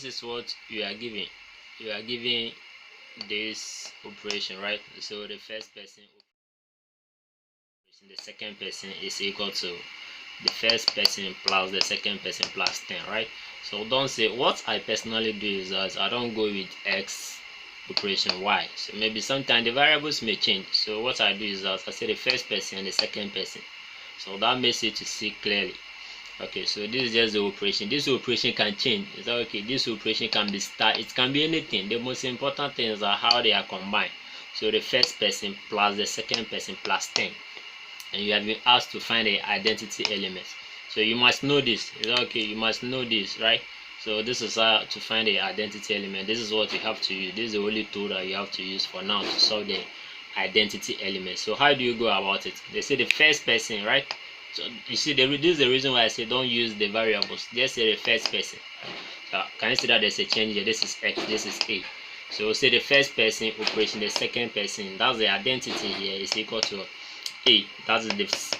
this is what you are giving. You are giving this operation, right? So the first person operation, the second person is equal to the first person plus the second person plus 10, right? So don't say what I personally do is that I don't go with x operation y. So maybe sometimes the variables may change. So what I do is that I say the first person and the second person. So that makes it to see clearly. Okay, so this is just the operation. This operation can change. Is that okay? This operation can be start. It can be anything. The most important things are how they are combined. So the first person plus the second person plus 10, and you have been asked to find the identity elements. So you must know this. Is that okay? You must know this, right? So this is how to find the identity element. This is what you have to use. This is the only tool that you have to use for now to solve the identity element. So how do you go about it? They say the first person, right? So you see, this is the reason why I say don't use the variables. Just say the first person. So can you see that there's a change here? This is x, this is a. So say the first person operation, the second person, that's the identity here, is equal to a. That is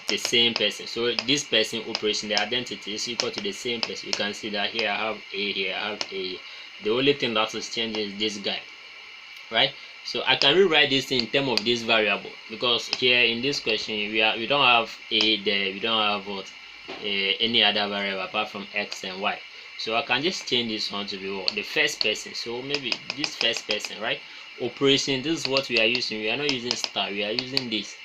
the same person. So this person operation, the identity, is equal to the same person. You can see that here I have a, here I have a. The only thing that is changing is this guy, right? So I can rewrite this in terms of this variable, because here in this question we don't have a there, we don't have what any other variable apart from x and y. So I can just change this one to be what, the first person. So maybe this first person, right? Operation, this is what we are using. We are not using star, we are using this.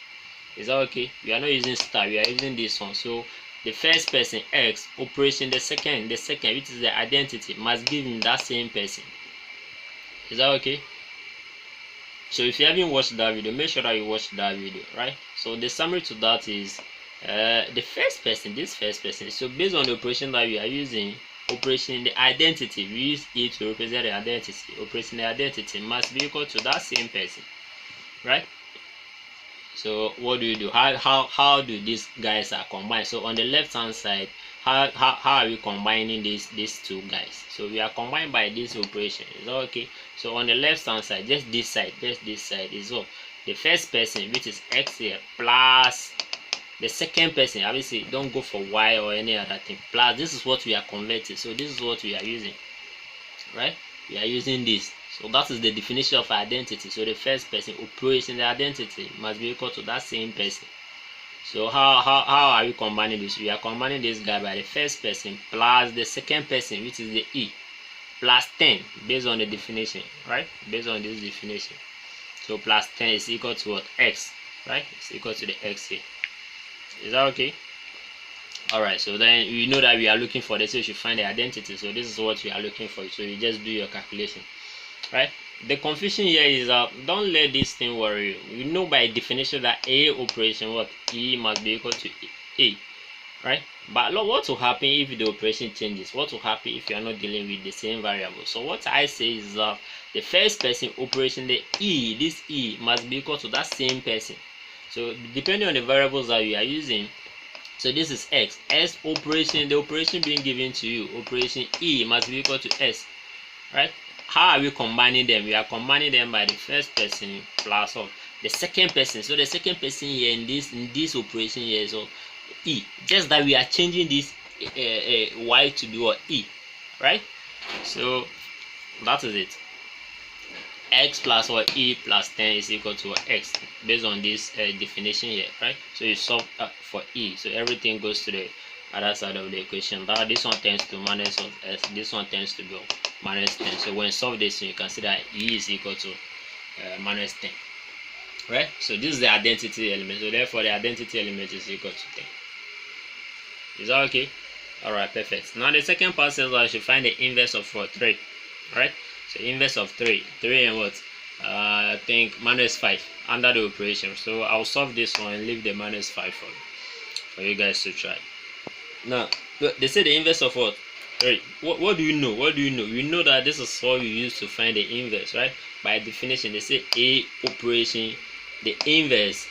Is that okay? We are not using star, we are using this one. So the first person x operation, the second which is the identity, must give him that same person. Is that okay? So if you haven't watched that video, make sure that you watch that video, right? So the summary to that is the first person, this first person. So based on the operation that we are using, operation the identity, we use it to represent the identity. Operation the identity must be equal to that same person, right? So what do you do? How do these guys are combined? So on the left hand side, how are we combining these two guys? So we are combined by this operation. Is that okay? So on the left hand side, just this side is what, the first person, which is x here, plus the second person. Obviously don't go for y or any other thing, plus this is what we are converting. So this is what we are using, right? We are using this. So that is the definition of identity. So the first person operation the identity must be equal to that same person. So how are we combining this? We are combining this guy by the first person plus the second person, which is the e, plus 10 based on the definition, right? Based on this definition. So plus 10 is equal to what? X, right? It's equal to the x here. Is that okay? Alright, so then we know that we are looking for this, so you should find the identity. So this is what we are looking for. So you just do your calculation, right? The confusion here is that don't let this thing worry you. You know by definition that a operation, what, e must be equal to a, right? But look, what will happen if the operation changes? What will happen if you are not dealing with the same variable? So what I say is that the first person operation, the e, this e must be equal to that same person. So depending on the variables that you are using, so this is x operation, the operation being given to you, operation e must be equal to s, right? How are we combining them? We are combining them by the first person plus of the second person. So the second person here in this operation here is e. Just that we are changing this y to be what, e, right? So that is it. X plus what, e plus 10 is equal to what, x, based on this definition here, right? So you solve for e, so everything goes to the other side of the equation. That this one tends to minus of s, this one tends to be minus 10. So when you solve this, you can see that e is equal to minus 10, right? So this is the identity element. So therefore the identity element is equal to 10. Is that okay? All right, perfect. Now the second part says that I should find the inverse of 3, right? So inverse of 3 and what? I think minus 5 under the operation. So I'll solve this one and leave the minus 5 for you guys to try. Now they say the inverse of what? 3. What do you know? What do you know? We know that this is what we use to find the inverse, right? By definition, they say a operation, the inverse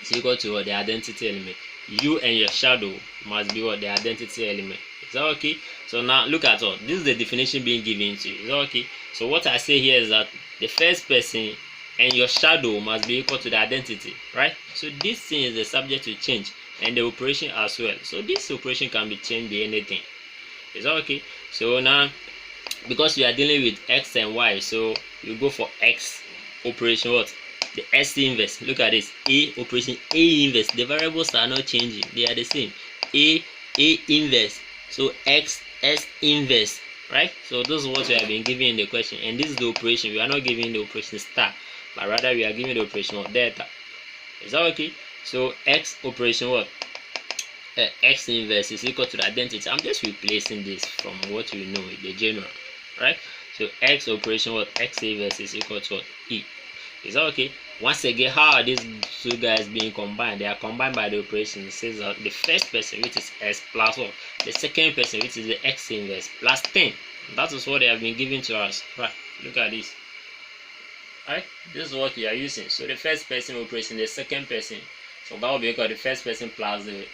is equal to what? The identity element. You and your shadow must be what? The identity element. Is that okay? So now look at all. This is the definition being given to you. Is that okay? So what I say here is that the first person and your shadow must be equal to the identity, right? So this thing is the subject to change, and the operation as well. So this operation can be changed by anything. Is that okay? So now because we are dealing with x and y, so you go for x operation what? The s inverse. Look at this, a operation a inverse. The variables are not changing, they are the same. A inverse, so x s inverse, right? So this is what we have been given in the question, and this is the operation. We are not giving the operation star, but rather we are giving the operation of delta. Is that okay? So x operation what? X inverse is equal to the identity. I'm just replacing this from what we know, the general, right? So x operation what? X inverse is equal to what? E. Is that okay? Once again, how are these two guys being combined? They are combined by the operation. It says that the first person, which is s, plus what? The second person, which is the x inverse, plus 10. That is what they have been given to us, right? Look at this. Right, this is what we are using. So the first person operation, the second person, so that will be equal to the first person plus the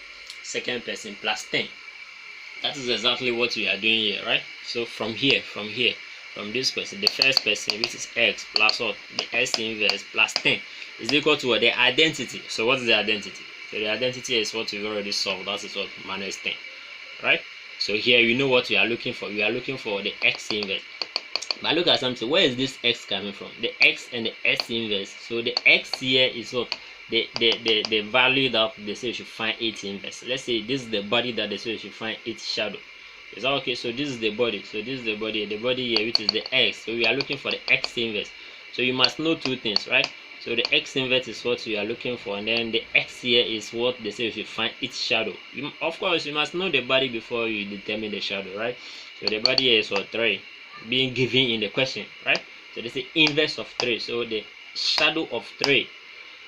second person plus 10. That is exactly what we are doing here, right? So from this person, the first person, which is x, plus what? The s inverse plus 10 is equal to what? The identity. So what is the identity? So the identity is what we've already solved. That is what? Minus 10, right? So here you know what we are looking for. We are looking for the x inverse. But look at something. Where is this x coming from? The x and the s inverse. So the x here is what? The value that they say you should find its inverse. Let's say this is the body that they say you should find its shadow. Is that okay? So this is the body. So this is the body here, which is the x. So we are looking for the x inverse. So you must know two things, right? So the x inverse is what we are looking for, and then the x here is what they say you should find its shadow. Of course, you must know the body before you determine the shadow, right? So the body here is what? 3, being given in the question, right? So this is inverse of 3, so the shadow of 3.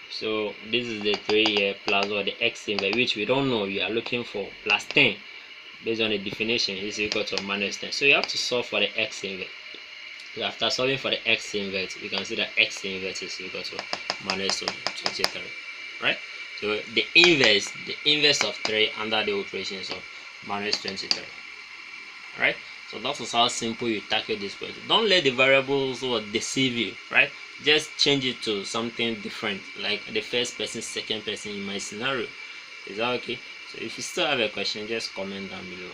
So this is the 3 here plus or the x inverse, which we don't know, we are looking for, plus 10 based on the definition is equal to minus 10. So you have to solve for the x inverse. So after solving for the x inverse, we can see that x inverse is equal to minus 23, right? So the inverse of 3 under the operations of minus 23, right? So that is how simple you tackle this question. Don't let the variables deceive you, right? Just change it to something different, like the first person, second person in my scenario. Is that okay? So if you still have a question, just comment down below.